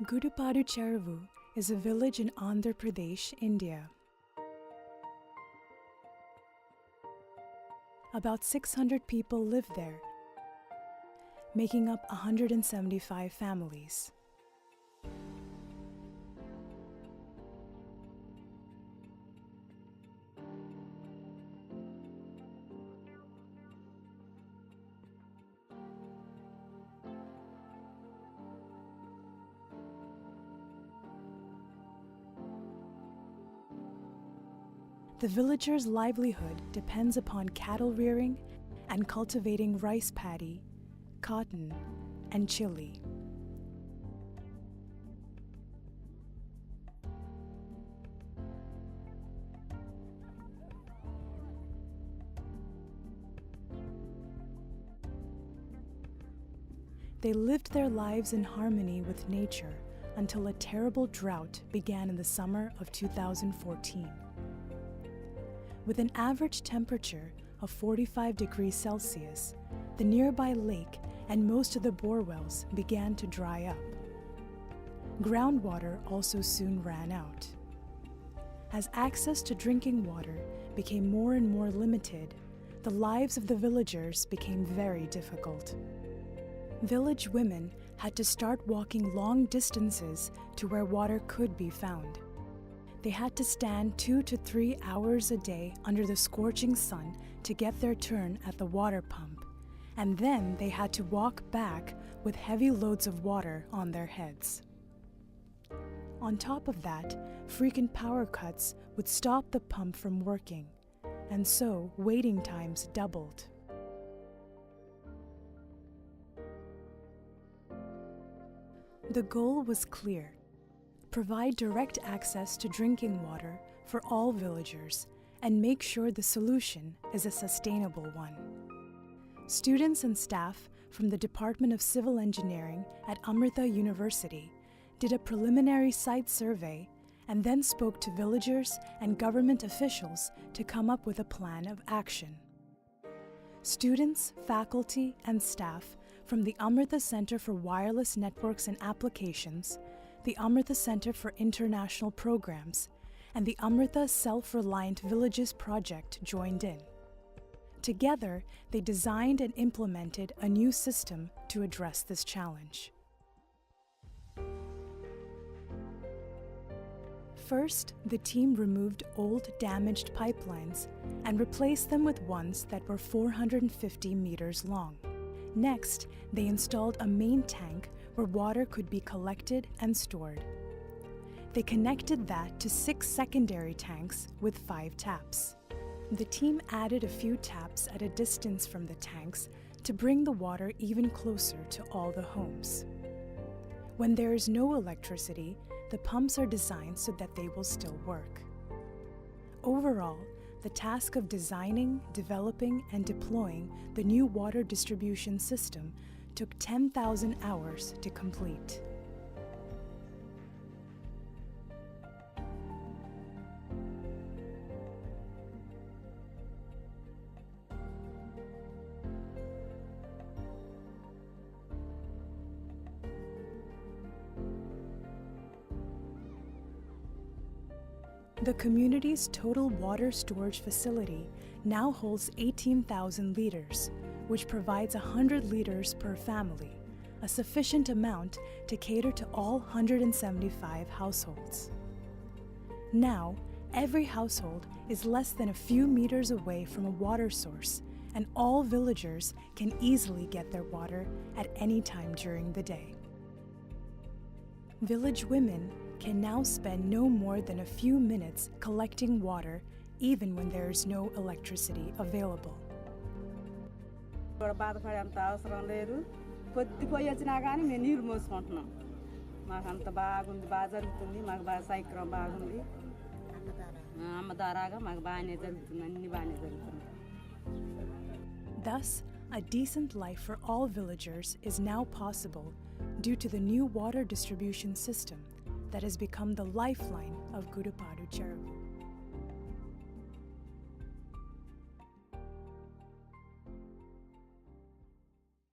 Gudipadi Cheruvu is a village in Andhra Pradesh, India. About 600 people live there, making up 175 families. The villagers' livelihood depends upon cattle rearing and cultivating rice paddy, cotton, and chili. They lived their lives in harmony with nature until a terrible drought began in the summer of 2014. With an average temperature of 45 degrees Celsius, the nearby lake and most of the borewells began to dry up. Groundwater also soon ran out. As access to drinking water became more and more limited, the lives of the villagers became very difficult. Village women had to start walking long distances to where water could be found. They had to stand 2 to 3 hours a day under the scorching sun to get their turn at the water pump, and then they had to walk back with heavy loads of water on their heads. On top of that, frequent power cuts would stop the pump from working, and so waiting times doubled. The goal was clear: provide direct access to drinking water for all villagers and make sure the solution is a sustainable one. Students and staff from the Department of Civil Engineering at Amrita University did a preliminary site survey and then spoke to villagers and government officials to come up with a plan of action. Students, faculty, and staff from the Amrita Center for Wireless Networks and Applications, the Amrita Center for International Programs, and the Amrita Self-Reliant Villages project joined in. Together, they designed and implemented a new system to address this challenge. First, the team removed old, damaged pipelines and replaced them with ones that were 450 meters long. Next, they installed a main tank where water could be collected and stored. They connected that to 6 secondary tanks with 5 taps. The team added a few taps at a distance from the tanks to bring the water even closer to all the homes. When there is no electricity, the pumps are designed so that they will still work. Overall, the task of designing, developing, and deploying the new water distribution system took 10,000 hours to complete. The community's total water storage facility now holds 18,000 liters, which provides 100 liters per family, a sufficient amount to cater to all 175 households. Now, every household is less than a few meters away from a water source, and all villagers can easily get their water at any time during the day. Village women can now spend no more than a few minutes collecting water, even when there is no electricity available. Thus, a decent life for all villagers is now possible due to the new water distribution system that has become the lifeline of Gudipadi Cheruvu.